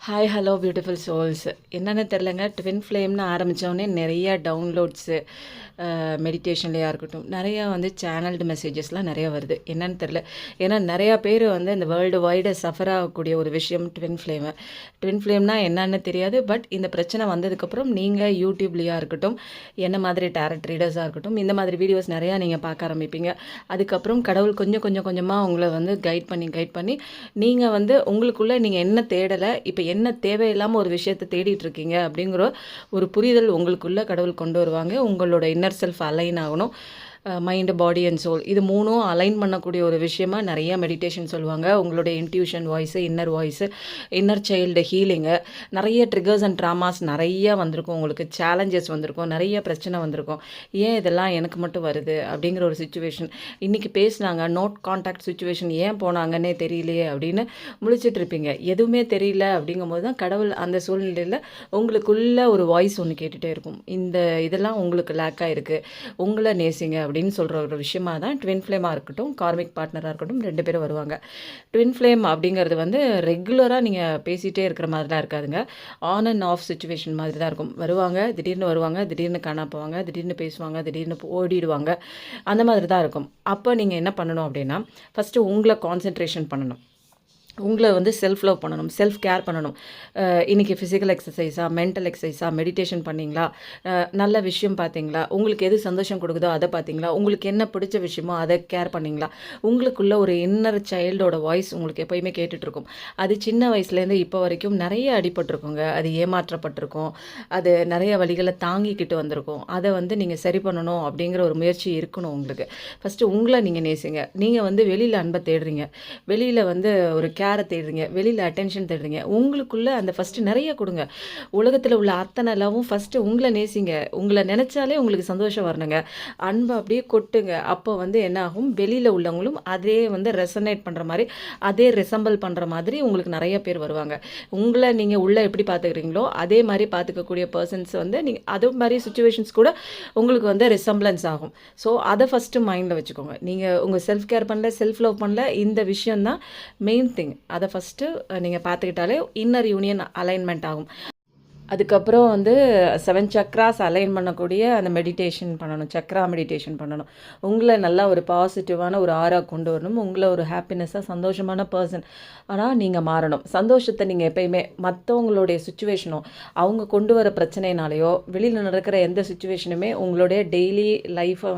Hi hello beautiful souls. என்னென்னு தெரிலங்க, twin ஃப்ளேம்னு ஆரம்பித்தோடனே நிறையா டவுன்லோட்ஸு, மெடிடேஷன்லையாக இருக்கட்டும், நிறையா சேனல்டு மெசேஜஸ்லாம் நிறையா வருது. என்னென்னு தெரில. ஏன்னா நிறையா பேர் இந்த வேர்ல்டு வைடு சஃபர் ஆகக்கூடிய ஒரு விஷயம் ட்வின் ஃப்ளேமு. ட்வின் ஃப்ளேம்னா என்னன்னு தெரியாது. பட் இந்த பிரச்சனை வந்ததுக்கப்புறம் நீங்கள் யூடியூப்லேயா இருக்கட்டும், என்ன மாதிரி டேரட் ரீடர்ஸாக இருக்கட்டும், இந்த மாதிரி வீடியோஸ் நிறையா நீங்கள் பார்க்க ஆரம்பிப்பீங்க. அதுக்கப்புறம் கடவுள் கொஞ்சம் கொஞ்சமாக உங்களை கைட் பண்ணி நீங்கள் உங்களுக்குள்ளே நீங்கள் என்ன தேடலை, இப்போ என்ன தேவையில்லாமல் ஒரு விஷயத்தை தேடிட்டு இருக்கீங்க அப்படிங்கிற ஒரு புரிதல் உங்களுக்குள்ளே கடவுள் கொண்டு வருவாங்க. உங்களோட இன்னர் செல்ஃப் அலைன் ஆகணும். மைண்டு, பாடி அண்ட் சோல், இது மூணும் அலைன் பண்ணக்கூடிய ஒரு விஷயமா நிறைய மெடிடேஷன் சொல்லுவாங்க. உங்களுடைய intuition voice, inner voice, inner child healing, நிறைய ட்ரிகர்ஸ் அண்ட் ட்ராமாஸ் நிறையா வந்திருக்கும். உங்களுக்கு சேலஞ்சஸ் வந்திருக்கும், நிறைய பிரச்சனை வந்திருக்கும். ஏன் இதெல்லாம் எனக்கு மட்டும் வருது அப்படிங்கிற ஒரு சுச்சுவேஷன். இன்றைக்கி பேசினாங்க, நோட் கான்டாக்ட் சுச்சுவேஷன் ஏன் போனாங்கன்னே தெரியலையே அப்படின்னு முழிச்சிட்டு இருப்பீங்க. எதுவுமே தெரியல அப்படிங்கும்போது தான் கடவுள் அந்த சூழ்நிலையில் உங்களுக்குள்ள ஒரு வாய்ஸ் ஒன்று கேட்டுகிட்டே இருக்கும். இதெல்லாம் உங்களுக்கு லேக் ஆகிருக்கு, உங்களை நேசிங்க அப்படின்னு சொல்கிற ஒரு விஷயமாக தான் ட்வின் ஃப்ளேமாக இருக்கட்டும், கார்மிக் பார்ட்னராக இருக்கட்டும், 2 பேரும் வருவாங்க. ட்வின் ஃப்ளேம் அப்படிங்கிறது ரெகுலராக நீங்கள் பேசிகிட்டே இருக்கிற மாதிரிலாம் இருக்காதுங்க. ஆன் அண்ட் ஆஃப் சுச்சுவேஷன் மாதிரி தான் இருக்கும். வருவாங்க, திடீர்னு காணா போவாங்க, திடீர்னு பேசுவாங்க, திடீர்னு ஓடிடுவாங்க. அந்த மாதிரி தான் இருக்கும். அப்போ நீங்கள் என்ன பண்ணணும் அப்படின்னா, ஃபஸ்ட்டு உங்களை கான்சென்ட்ரேஷன் பண்ணணும். உங்களை செல்ஃப் லவ் பண்ணணும், செல்ஃப் கேர் பண்ணணும். இன்றைக்கி ஃபிசிக்கல் எக்ஸசைஸாக, மென்டல் எக்ஸசைஸாக, மெடிடேஷன் பண்ணிங்களா, நல்ல விஷயம் பார்த்தீங்களா, உங்களுக்கு எது சந்தோஷம் கொடுக்குதோ அதை பார்த்தீங்களா, உங்களுக்கு என்ன பிடிச்ச விஷயமோ அதை கேர் பண்ணிங்களா. உங்களுக்குள்ள ஒரு இன்னர் சைல்டோட வாய்ஸ் உங்களுக்கு எப்போயுமே கேட்டுட்ருக்கும். அது சின்ன வயசுலேருந்து இப்போ வரைக்கும் நிறைய அடிபட்டிருக்குங்க. அது ஏமாற்றப்பட்டிருக்கும், அது நிறைய வழிகளை தாங்கிக்கிட்டு வந்திருக்கும். அதை நீங்கள் சரி பண்ணணும் அப்படிங்கிற ஒரு முயற்சி இருக்கணும் உங்களுக்கு. ஃபஸ்ட்டு உங்களை நீங்கள் நேசிங்க. நீங்கள் வெளியில் அன்பை தேடுறீங்க, வெளியில் ஒரு கேரை தேடுறீங்க, வெளியில் அட்டென்ஷன் தேடுறீங்க. உங்களுக்குள்ளே அந்த ஃபஸ்ட்டு நிறைய கொடுங்க. உலகத்தில் உள்ள அத்தனை லவ்வும் ஃபஸ்ட்டு உங்களை நேசிங்க. உங்களை நினச்சாலே உங்களுக்கு சந்தோஷம் வரணுங்க. அன்பை அப்படியே கொட்டுங்க. அப்போ என்ன ஆகும், வெளியில் உள்ளவங்களும் அதே ரெசனேட் பண்ணுற மாதிரி, அதே ரிசம்பிள் பண்ணுற மாதிரி உங்களுக்கு நிறைய பேர் வருவாங்க. உங்களை நீங்கள் உள்ளே எப்படி பார்த்துக்கிறீங்களோ அதே மாதிரி பார்த்துக்கக்கூடிய பர்சன்ஸ் நீங்கள் அதே மாதிரி சுச்சுவேஷன்ஸ் கூட உங்களுக்கு ரிசம்பிளன்ஸ் ஆகும். ஸோ அதை ஃபஸ்ட்டு மைண்டில் வச்சுக்கோங்க. நீங்கள் உங்கள் செல்ஃப் கேர் பண்ணல, செல்ஃப் லவ் பண்ணல, இந்த விஷயந்தான் மெயின் திங். அதை ஃபஸ்ட்டு நீங்கள் பார்த்துக்கிட்டாலே இன்னர் யூனியன் அலைன்மெண்ட் ஆகும். அதுக்கப்புறம் 7 சக்ராஸ் அலைன் பண்ணக்கூடிய அந்த மெடிடேஷன் பண்ணணும், சக்ரா மெடிடேஷன் பண்ணணும். உங்களை நல்லா ஒரு பாசிட்டிவான ஒரு ஆரா கொண்டு வரணும். உங்களை ஒரு ஹாப்பினஸ்ஸாக சந்தோஷமான பர்சன் ஆனால் நீங்கள் மாறணும். சந்தோஷத்தை நீங்கள் எப்பயுமே மற்றவங்களுடைய சுச்சுவேஷனோ, அவங்க கொண்டு வர பிரச்சனைனாலேயோ, வெளியில் நடக்கிற எந்த சுச்சுவேஷனுமே உங்களுடைய டெய்லி லைஃப்பை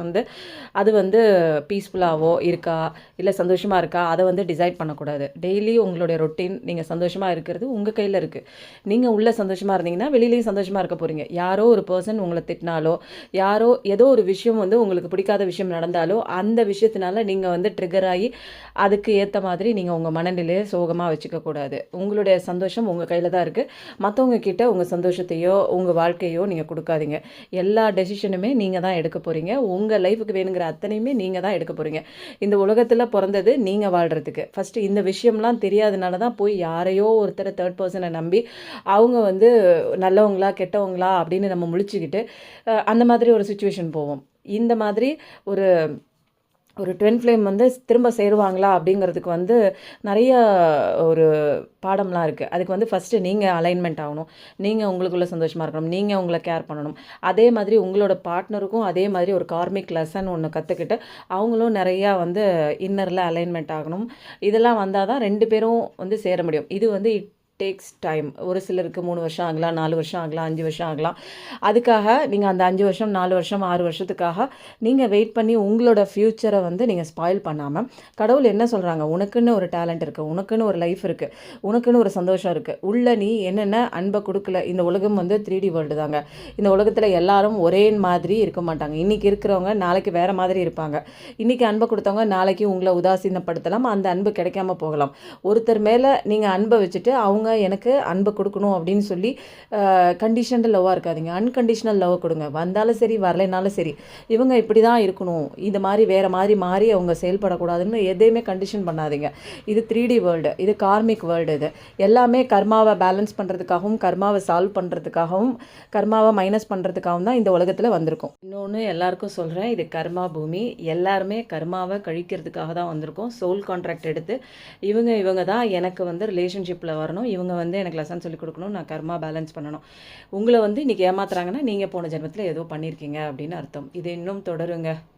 அது பீஸ்ஃபுல்லாகவோ இருக்கா, இல்லை சந்தோஷமாக இருக்கா, அதை டிசைட் பண்ணக்கூடாது. டெய்லி உங்களுடைய ரொட்டீன், நீங்கள் சந்தோஷமாக இருக்கிறது உங்கள் கையில் இருக்குது. நீங்கள் உள்ளே சந்தோஷமாக இருந்தீங்கன்னா வெளியிலையும் சந்தோஷமாக இருக்க போகிறீங்க. யாரோ ஒரு பர்சன் உங்களை திட்டினாலோ, யாரோ ஏதோ ஒரு விஷயம் உங்களுக்கு பிடிக்காத விஷயம் நடந்தாலோ, அந்த விஷயத்தினால நீங்கள் ட்ரிகர் ஆகி அதுக்கு ஏற்ற மாதிரி நீங்கள் உங்கள் மனநிலையை சோகமாக வச்சுக்கக்கூடாது. உங்களுடைய சந்தோஷம் உங்கள் கையில் தான் இருக்குது. மற்றவங்க கிட்ட உங்கள் சந்தோஷத்தையோ உங்கள் வாழ்க்கையோ நீங்கள் கொடுக்காதீங்க. எல்லா டெசிஷனுமே நீங்கள் தான் எடுக்க போகிறீங்க. உங்கள் லைஃபுக்கு வேணுங்கிற அத்தனையுமே நீங்கள் தான் எடுக்க போகிறீங்க. இந்த உலகத்தில் பிறந்தது நீங்கள் வாழ்கிறதுக்கு. ஃபஸ்ட்டு இந்த விஷயம்லாம் தெரியாதனால தான் போய் யாரையோ ஒருத்தரை தேர்ட் பர்சனை நம்பி அவங்க நல்லவங்களா கெட்டவங்களா அப்படின்னு நம்ம முழிச்சுக்கிட்டு அந்த மாதிரி ஒரு சுச்சுவேஷன் போவோம். இந்த மாதிரி ஒரு ட்வின் ஃப்ளேம் திரும்ப சேருவாங்களா அப்படிங்கிறதுக்கு நிறைய ஒரு பாடம்லாம் இருக்குது. அதுக்கு ஃபஸ்ட்டு நீங்கள் அலைன்மெண்ட் ஆகணும். நீங்கள் உங்களுக்குள்ளே சந்தோஷமாக இருக்கணும், நீங்கள் உங்களை கேர் பண்ணணும். அதே மாதிரி உங்களோட பார்ட்னருக்கும் அதே மாதிரி ஒரு கார்மிக் லெசன் ஒன்று கற்றுக்கிட்டு அவங்களும் நிறையா இன்னரில் அலைன்மெண்ட் ஆகணும். இதெல்லாம் வந்தால் தான் 2 பேரும் சேர முடியும். இது டேக்ஸ் டைம். ஒரு சிலருக்கு 3 வருஷம் ஆகலாம், 4 வருஷம் ஆகலாம், 5 வருஷம் ஆகலாம். அதுக்காக நீங்கள் அந்த 5 வருஷம், 4 வருஷம், 6 வருஷத்துக்காக நீங்கள் வெயிட் பண்ணி உங்களோட ஃப்யூச்சரை நீங்கள் ஸ்பாயில் பண்ணாமல், கடவுள் என்ன சொல்கிறாங்க, உனக்குன்னு ஒரு டேலண்ட் இருக்குது, உனக்குன்னு ஒரு லைஃப் இருக்குது, உனக்குன்னு ஒரு சந்தோஷம் இருக்குது. உள்ள நீ என்னென்ன அன்பை கொடுக்கல. இந்த உலகம் 3D வேர்ல்டு தாங்க. இந்த உலகத்தில் எல்லாரும் ஒரே மாதிரி இருக்க மாட்டாங்க. இன்றைக்கி இருக்கிறவங்க நாளைக்கு வேறு மாதிரி இருப்பாங்க. இன்றைக்கி அன்பை கொடுத்தவங்க நாளைக்கு உங்களை உதாசீனப்படுத்தலாம், அந்த அன்பு கிடைக்காம போகலாம். ஒருத்தர் மேலே நீங்கள் அன்பை வச்சுட்டு அவங்க எனக்கு அன்பு கொடுக்கணும் அப்படின்னு சொல்லி கண்டிஷனல் லவ்வாக இருக்காதீங்க. அன்கண்டிஷனல் லவ் கொடுங்க. வந்தாலும் சரி, வரலைனாலும் சரி, இவங்க இப்படி தான் இருக்கணும், இந்த மாதிரி வேறு மாதிரி மாறி அவங்க செயல்படக்கூடாதுன்னு எதையுமே கண்டிஷன் பண்ணாதீங்க. இது 3D வேர்ல்டு, இது கார்மிக் வேர்ல்டு. இது எல்லாமே கர்மாவை பேலன்ஸ் பண்ணுறதுக்காகவும், கர்மாவை சால்வ் பண்ணுறதுக்காகவும், கர்மாவை மைனஸ் பண்ணுறதுக்காகவும் தான் இந்த உலகத்தில் வந்திருக்கும். இன்னொன்று எல்லாருக்கும் சொல்கிறேன், இது கர்மா பூமி. எல்லாருமே கர்மாவை கழிக்கிறதுக்காக தான் வந்திருக்கோம். சோல் கான்ட்ராக்ட் எடுத்து இவங்க தான் எனக்கு ரிலேஷன்ஷிப்பில் வரணும், இவங்க வந்து எனக்கு லெசன் சொல்லிக் கொடுக்கணும், நான் கர்மா பேலன்ஸ் பண்ணணும். உங்களை வந்து இன்றைக்கி ஏமாத்துறாங்கன்னா நீங்கள் போன ஜென்மத்தில் ஏதோ பண்ணியிருக்கீங்க அப்படின்னு அர்த்தம். இது இன்னும் தொடருங்க.